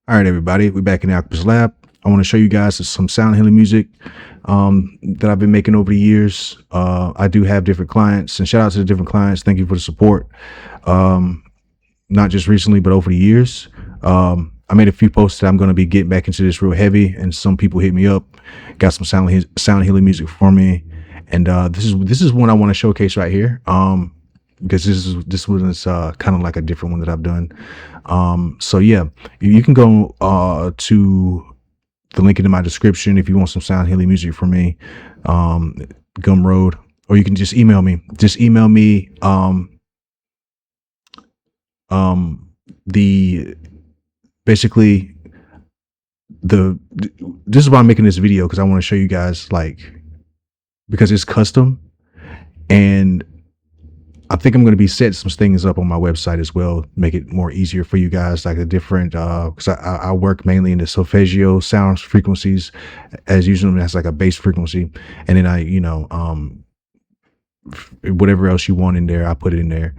All right, everybody, we're back in the Alkemist Lab. I want to show you guys some sound healing music that I've been making over the years. I do have different clients, and shout out to the different clients. Thank you for the support. Not just recently, but over the years. I made a few posts that I'm going to be getting back into this real heavy, and some people hit me up, got some sound healing music for me, and this is one I want to showcase right here. Because this was kind of like a different one that I've done. So yeah, you can go to the link in my description if you want some sound healing music from me, Gumroad, or you can just email me. Just email me the basically this is why I'm making this video, because I want to show you guys, like, because it's custom, and I think I'm going to be setting some things up on my website as well, make it more easier for you guys, like a different, because I work mainly in the Solfeggio sound frequencies, as usually that's like a bass frequency, and then whatever else you want in there, I put it in there.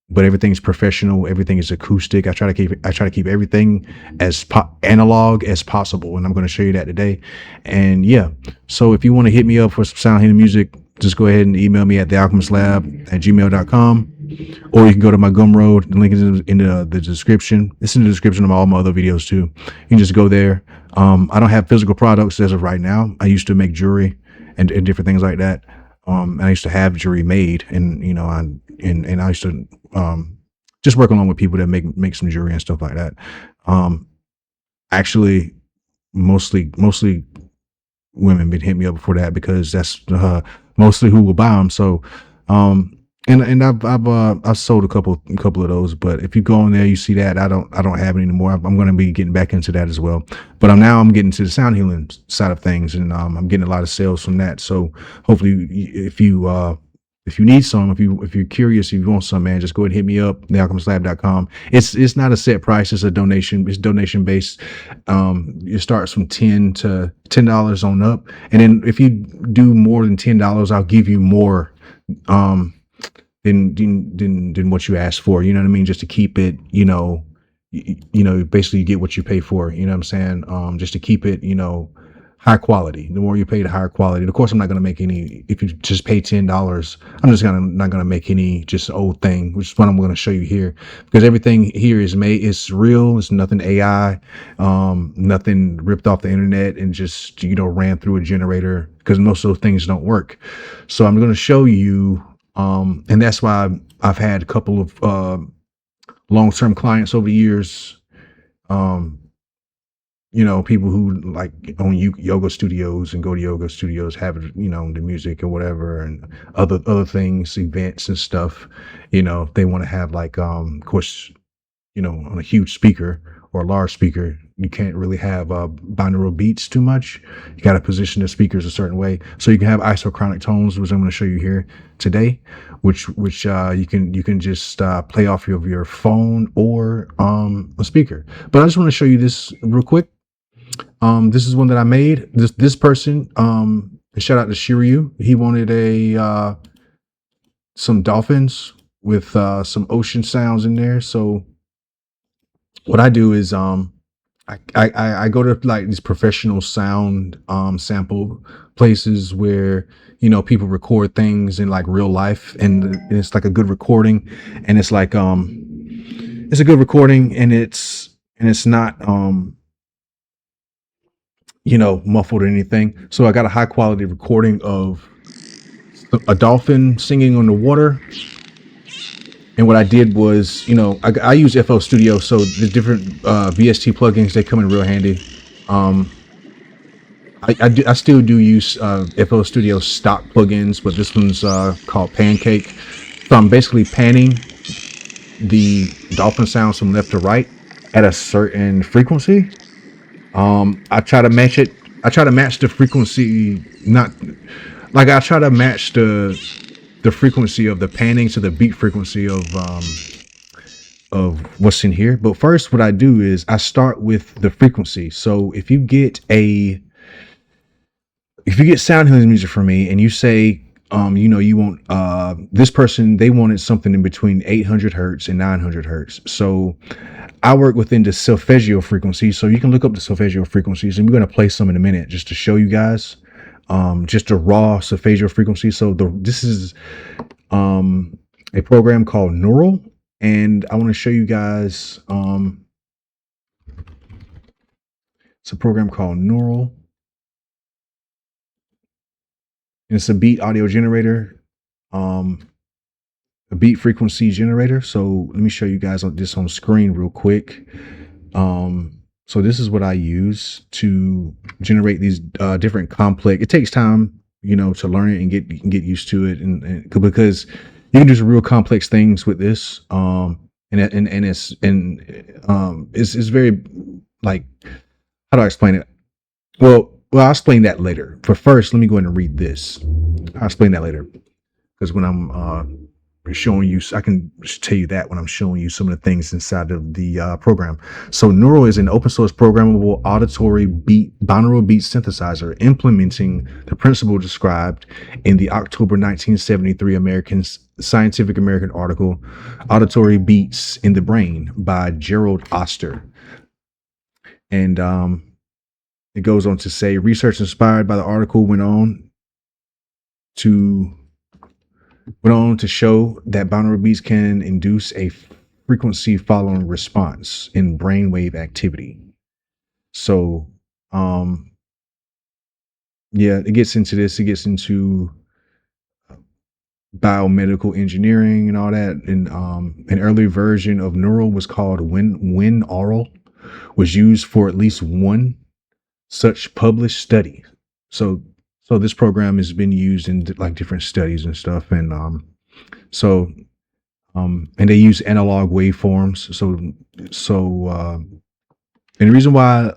But everything's professional, everything is acoustic. I try to keep everything as analog as possible, and I'm going to show you that today. And yeah, so if you want to hit me up for some sound healing music, just go ahead and email me at thealkemistlab@gmail.com, or you can go to my Gumroad. The link is in the description. It's in the description of all my other videos too. You can just go there. I don't have physical products as of right now. I used to make jewelry and different things like that. I used to have jewelry made, and I used to just work along with people that make some jewelry and stuff like that. Actually, mostly women been hit me up before that, because that's mostly who will buy them. So and I've sold a couple of those, but if you go on there, you see that I don't have it anymore. I'm going to be getting back into that as well. But I'm getting to the sound healing side of things, and I'm getting a lot of sales from that. So hopefully, if you need some, if you're curious, if you want some, man, just go ahead and hit me up, thealkemistlab.com. It's not a set price. It's a donation. It's donation based. It starts from $10 on up. And then if you do more than $10, I'll give you more, than what you asked for. You know what I mean? Just to keep it, basically you get what you pay for, you know what I'm saying? Just to keep it, high quality. The more you pay, the higher quality. Of course, I'm not going to make any, if you just pay $10, I'm just not going to make any just old thing, which is what I'm going to show you here, because everything here is made, it's real. It's nothing AI, nothing ripped off the internet and just, ran through a generator, because most of those things don't work. So I'm going to show you, and that's why I've had a couple of, long-term clients over the years, people who like own yoga studios and go to yoga studios, have, the music or whatever, and other things, events and stuff. They want to have, like, of course, on a huge speaker or a large speaker, you can't really have binaural beats too much. You got to position the speakers a certain way, so you can have isochronic tones, which I'm going to show you here today, which you can just play off of your phone or a speaker. But I just want to show you this real quick. This is one that I made. This person, shout out to Shiryu. He wanted some dolphins with some ocean sounds in there. So what I do is I go to, like, these professional sound sample places where people record things in, like, real life, and it's like a good recording, and it's like it's a good recording, and it's not muffled or anything. So I got a high quality recording of a dolphin singing on the water. And what I did was, I use FL Studio, so the different VST plugins, they come in real handy. I still do use FL Studio stock plugins, but this one's called Pancake. So I'm basically panning the dolphin sounds from left to right at a certain frequency. I try to match it. I try to match the frequency, not like I try to match the frequency of the panning to the beat frequency of what's in here. But first, what I do is I start with the frequency. So if you get sound healing music from me and you say, You want this person, they wanted something in between 800 hertz and 900 hertz. So I work within the Solfeggio frequency. So you can look up the Solfeggio frequencies, and we're going to play some in a minute just to show you guys just the raw Solfeggio frequency. So this is a program called Neural, and I want to show you guys it's a program called Neural. And it's a beat audio generator, a beat frequency generator. So let me show you guys this on screen real quick. So this is what I use to generate these different complex. It takes time, to learn it and get used to it, and because you can do some real complex things with this. It's very, like, how do I explain it? Well, I'll explain that later. But first, let me go ahead and read this. I'll explain that later, because when I'm showing you, I can tell you that when I'm showing you some of the things inside of the program. So Neural is an open source programmable auditory binaural beat synthesizer implementing the principle described in the October 1973 Scientific American article, Auditory Beats in the Brain by Gerald Oster. And it goes on to say, research inspired by the article went on to show that binaural beats can induce a frequency following response in brainwave activity. So, yeah, it gets into this. It gets into biomedical engineering and all that. And an early version of Neural was called Winaural, was used for at least one such published study. So this program has been used in like different studies and stuff. And and they use analog waveforms. And the reason why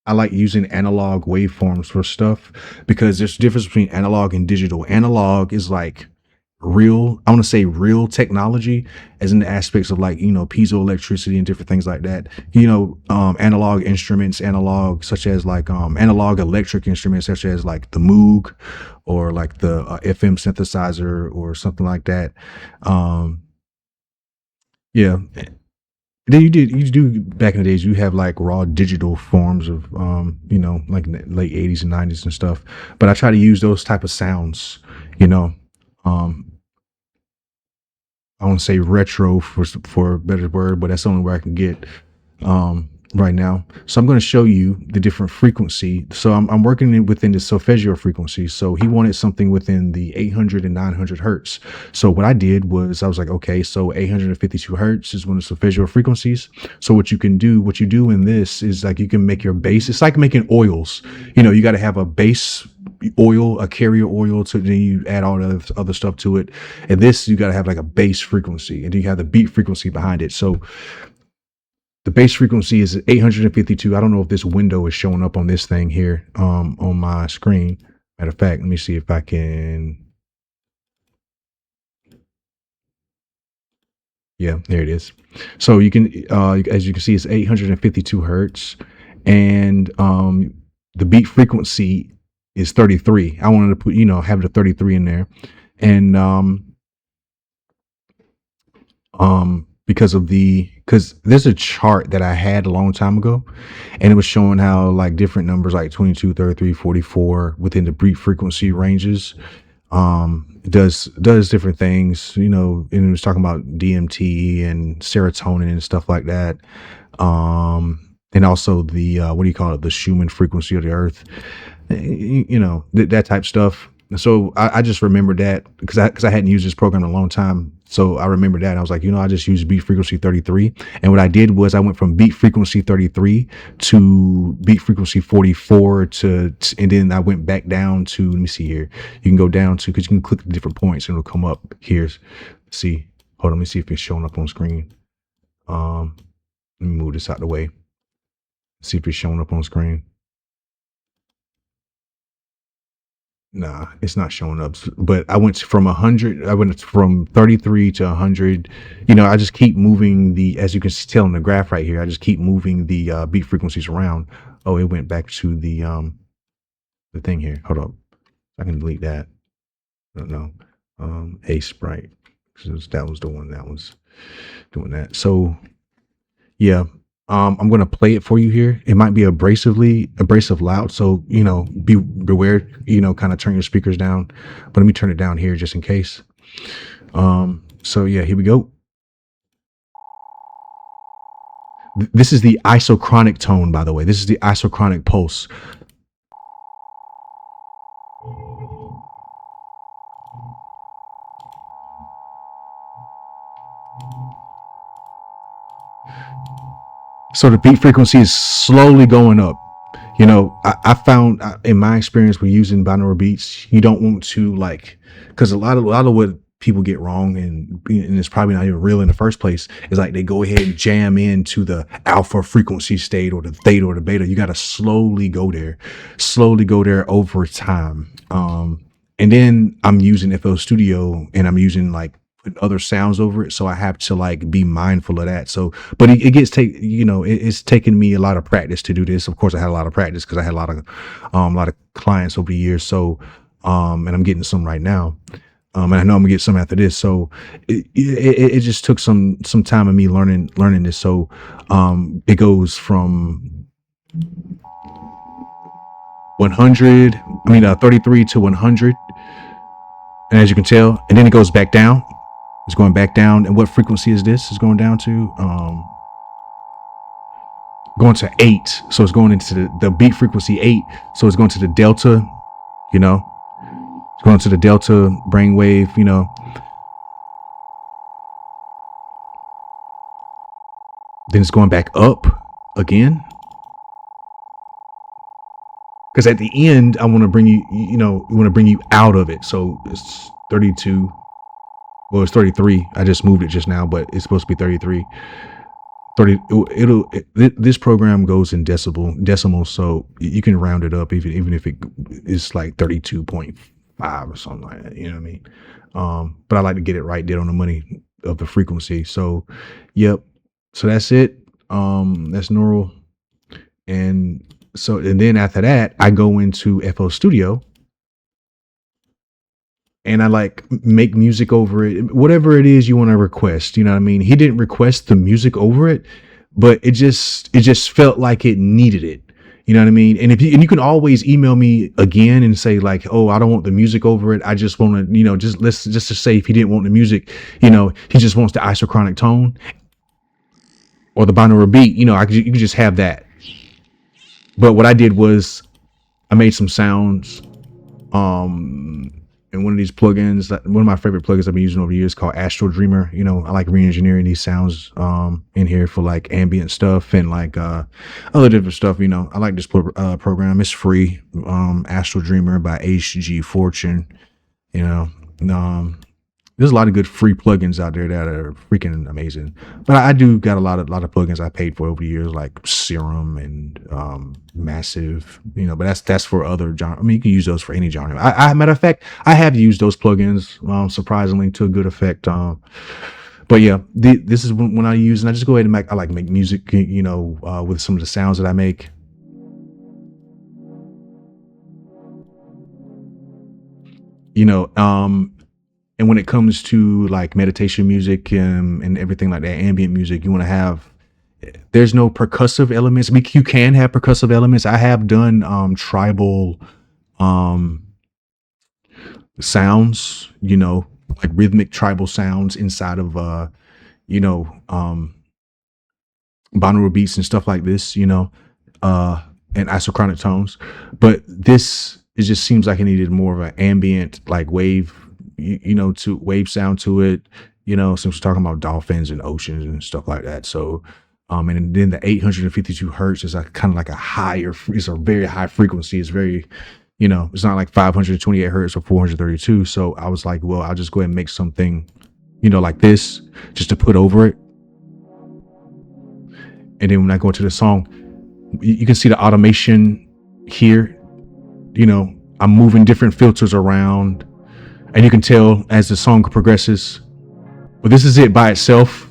I like using analog waveforms for stuff, because there's a difference between analog and digital. Analog is like real, I want to say real technology, as in the aspects of, like, piezoelectricity and different things like that. Analog instruments, such as like analog electric instruments such as like the Moog or like the FM synthesizer or something like that. Yeah. Then you do back in the days, you have like raw digital forms of like in the late 80s and 90s and stuff. But I try to use those type of sounds, I want to say retro for a better word, but that's the only where I can get right now. So I'm going to show you the different frequency. So I'm working within the Solfeggio frequency. So he wanted something within the 800 and 900 hertz. So what I did was I was like, okay, so 852 hertz is one of the Solfeggio frequencies. So what you do in this is, like, you can make your base. It's like making oils. You got to have a base oil, a carrier oil, to then you add all the other stuff to it. And this, you got to have like a base frequency, and then you have the beat frequency behind it. So the base frequency is 852. I don't know if this window is showing up on this thing here on my screen. Matter of fact, let me see if I can. Yeah, there it is. So you can, as you can see, it's 852 hertz, and the beat frequency is 33. I wanted to put, have the 33 in there, and because there's a chart that I had a long time ago, and it was showing how, like, different numbers like 22, 33, 44 within the beat frequency ranges does different things, and it was talking about DMT and serotonin and stuff like that. And also the what do you call it, the Schumann frequency of the earth, that type stuff. So I just remembered that because I hadn't used this program in a long time. So I remembered that. And I was like, I just used beat frequency 33. And what I did was I went from beat frequency 33 to beat frequency 44 and then I went back down to, let me see here. You can go down to, because you can click the different points and it'll come up here. See, hold on, let me see if it's showing up on screen. Let me move this out of the way. See if it's showing up on screen. Nah, it's not showing up. But I went from 100. I went from 33 to 100. I just keep moving as you can tell in the graph right here, I just keep moving the beat frequencies around. Oh, it went back to the thing here. Hold up. I can delete that. I don't know. A Sprite. That was the one that was doing that. So yeah. I'm gonna play it for you here. It might be abrasive loud. So, beware, kind of turn your speakers down. But let me turn it down here just in case. So yeah, here we go. This is the isochronic tone, by the way. This is the isochronic pulse. So the beat frequency is slowly going up. I found in my experience with using binaural beats, you don't want to because a lot of what people get wrong, and it's probably not even real in the first place, is like they go ahead and jam into the alpha frequency state or the theta or the beta. You got to slowly go there over time. And then I'm using FL Studio, and I'm using put other sounds over it, so I have to be mindful of that. So but it's taken me a lot of practice to do this. Of course I had a lot of practice because I had a lot of clients over the years. So and I'm getting some right now, and I know I'm gonna get some after this. So it just took some time of me learning this. So it goes from 33 to 100, and as you can tell, and then it goes back down. It's going back down. And what frequency is this? It's going down to going to 8. So it's going into the beat frequency 8. So it's going to the delta, it's going to the delta brainwave, then it's going back up again. Because at the end, I want to bring you out of it. So it's 32. Well, it's 33. I just moved it just now, but it's supposed to be 33. This program goes in decimals, so you can round it up even if it is like 32.5 or something like that. You know what I mean? But I like to get it right dead on the money of the frequency. So, yep. So that's it. That's neural, and then after that, I go into FL Studio. And I make music over it, whatever it is you want to request. You know what I mean? He didn't request the music over it, but it just felt like it needed it. You know what I mean? And you can always email me again and say oh, I don't want the music over it. I just want to, just to say if he didn't want the music, he just wants the isochronic tone or the binaural beat. You can just have that. But what I did was I made some sounds. And one of these plugins, one of my favorite plugins I've been using over the years, called Astral Dreamer. I like re-engineering these sounds in here for ambient stuff and other different stuff. I like this program. It's free. Astral Dreamer by HG Fortune. There's a lot of good free plugins out there that are freaking amazing. But I do got a lot of plugins I paid for over the years, like Serum and Massive. But that's for other genre. You can use those for any genre. Matter of fact, I have used those plugins surprisingly to a good effect. But yeah, this is when I use, and I just go ahead and make music. With some of the sounds that I make. And when it comes to meditation music and everything like that, ambient music, you want to have, there's no percussive elements. You can have percussive elements. I have done tribal sounds, rhythmic tribal sounds inside of binaural beats and stuff like this, and isochronic tones. But it just seems like it needed more of an ambient wave, to wave sound to it, since we're talking about dolphins and oceans and stuff like that. So and then the 852 hertz is kind of it's a very high frequency. It's very, it's not like 528 hertz or 432. So I was well, I'll just go ahead and make something, like this, just to put over it. And then when I go into the song, you can see the automation here. I'm moving different filters around, and you can tell as the song progresses. But this is it by itself.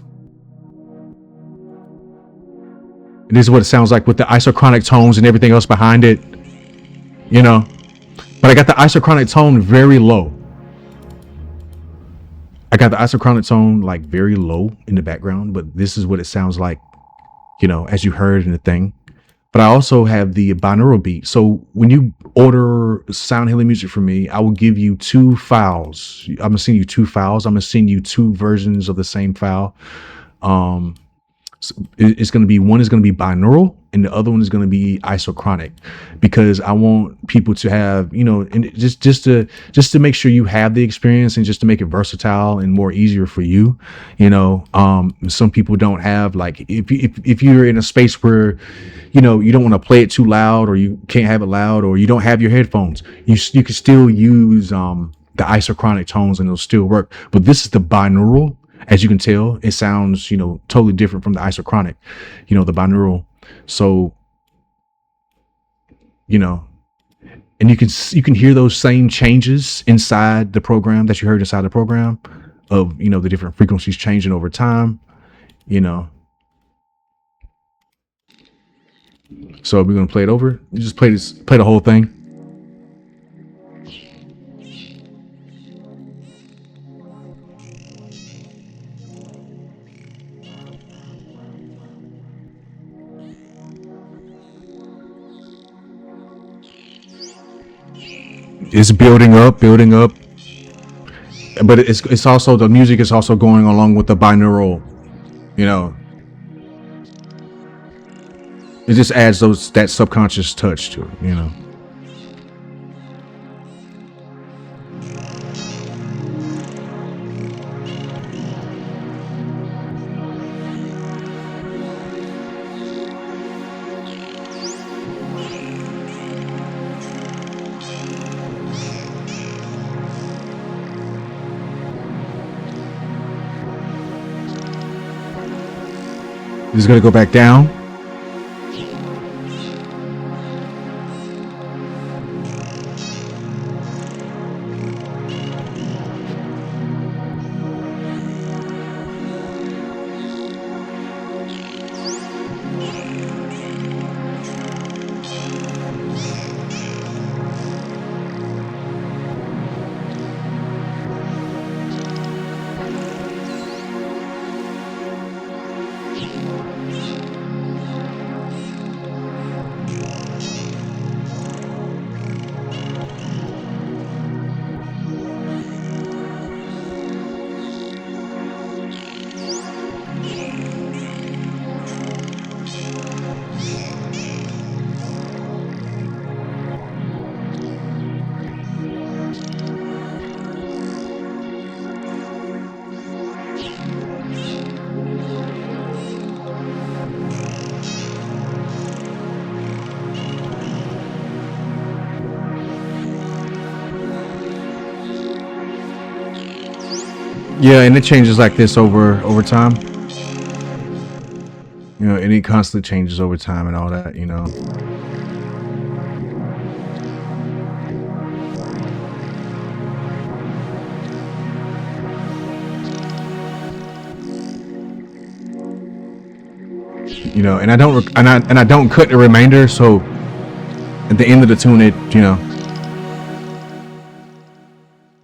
And this is what it sounds like with the isochronic tones and everything else behind it. But I got the isochronic tone very low. I got the isochronic tone like very low in the background, but this is what it sounds like, as you heard in the thing. But I also have the binaural beat. So when you order sound healing music from me, I will give you two files. I'm gonna send you two files. I'm gonna send you two versions of the same file. Um, it's going to be, one is going to be binaural and the other one is going to be isochronic, because I want people to have, and just to make sure you have the experience and just to make it versatile and more easier for you. Some people don't have, like, if you're in a space where, you don't want to play it too loud, or you can't have it loud, or you don't have your headphones, you can still use, the isochronic tones and it'll still work. But this is the binaural. As you can tell, it sounds, totally different from the isochronic, the binaural. So, and you can hear those same changes inside the program that you heard inside the program of, the different frequencies changing over time, you know. So we're going to play it over. You just play the whole thing. It's building up, but it's also, the music is also going along with the binaural. You know, it just adds that subconscious touch to it. This is gonna go back down. Yeah, and it changes like this over time. And it constantly changes over time and all that. And I don't cut the remainder, so at the end of the tune, it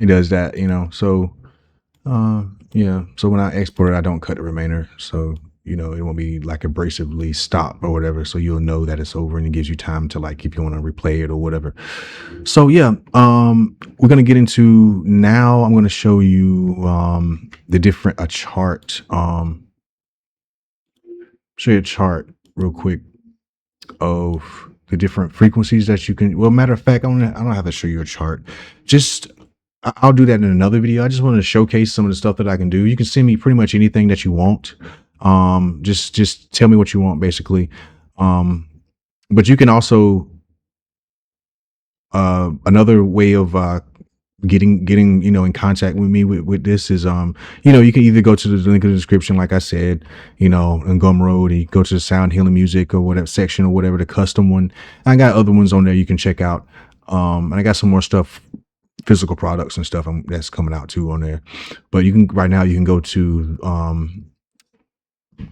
does that. So yeah, so when I export it, I don't cut the remainder, so it won't be like abrasively stopped or whatever, so you'll know that it's over, and it gives you time to, like, if you want to replay it or whatever. So yeah, we're gonna get into, now I'm gonna show you a chart. Show you a chart real quick of the different frequencies that you can. Well, matter of fact, I don't have to show you a chart. I'll do that in another video. I just wanted to showcase some of the stuff that I can do. You can send me pretty much anything that you want. Just tell me what you want, basically. But you can also, another way of getting in contact with me with this is, you can either go to the link in the description, like I said, in Gumroad, and you go to the sound healing music or whatever section or whatever, the custom one. I got other ones on there you can check out. And I got some more stuff, physical products and stuff that's coming out too on there. But right now you can go to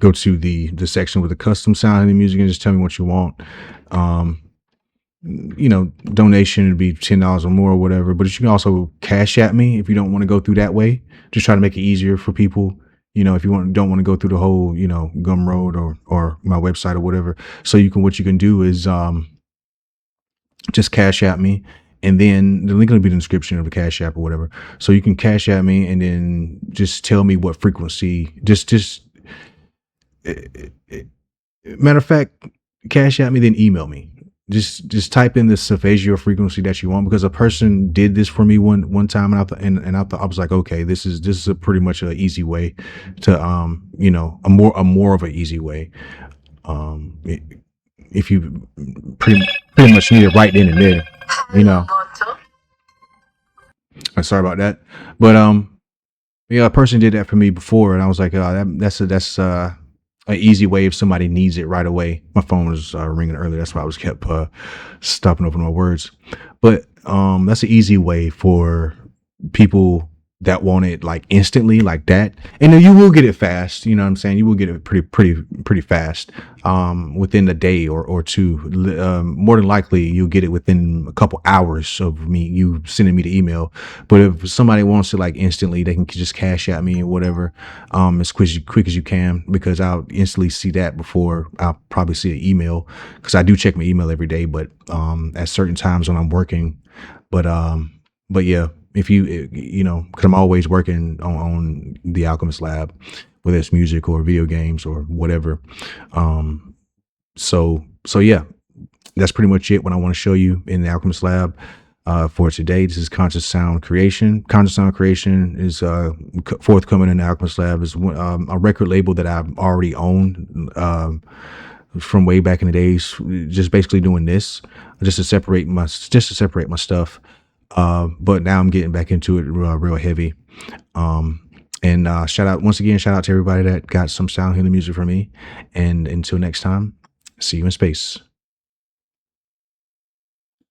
the section with the custom sound healing music and just tell me what you want. donation would be $10 or more or whatever. But you can also cash at me if you don't want to go through that way. Just try to make it easier for people. If you don't want to go through the whole, Gumroad or my website or whatever. So what you can do is just cash at me, and then the link will be in the description of the cash app or whatever. So you can cash at me and then just tell me what frequency. Just matter of fact, cash at me, then email me. Just type in the Solfeggio frequency that you want, because a person did this for me one time, and I thought, I was like, okay, this is a pretty much an easy way to a more of an easy way. If you pretty much need it right then and there, I'm sorry about that, but yeah, a person did that for me before, and I was like, that's an easy way if somebody needs it right away. My phone was ringing earlier. That's why I was kept stopping over my words. But that's an easy way for people that want it like instantly, like that. And then you will get it fast. You know what I'm saying? You will get it pretty fast within a day or two. More than likely, you'll get it within a couple hours of you sending me the email. But if somebody wants it like instantly, they can just cash at me or whatever, as quick as you can, because I'll instantly see that before I'll probably see an email, because I do check my email every day, but at certain times when I'm working. But yeah, if because I'm always working on the Alkemist Lab, whether it's music or video games or whatever. So yeah, that's pretty much it. What I want to show you in the Alkemist Lab for today. This is Conscious Sound Creation. Conscious Sound Creation is forthcoming in the Alkemist Lab. Is a record label that I've already owned from way back in the days. Just basically doing this just to separate my stuff. But now I'm getting back into it real heavy. And shout out to everybody that got some sound healing music from me. And until next time, see you in space.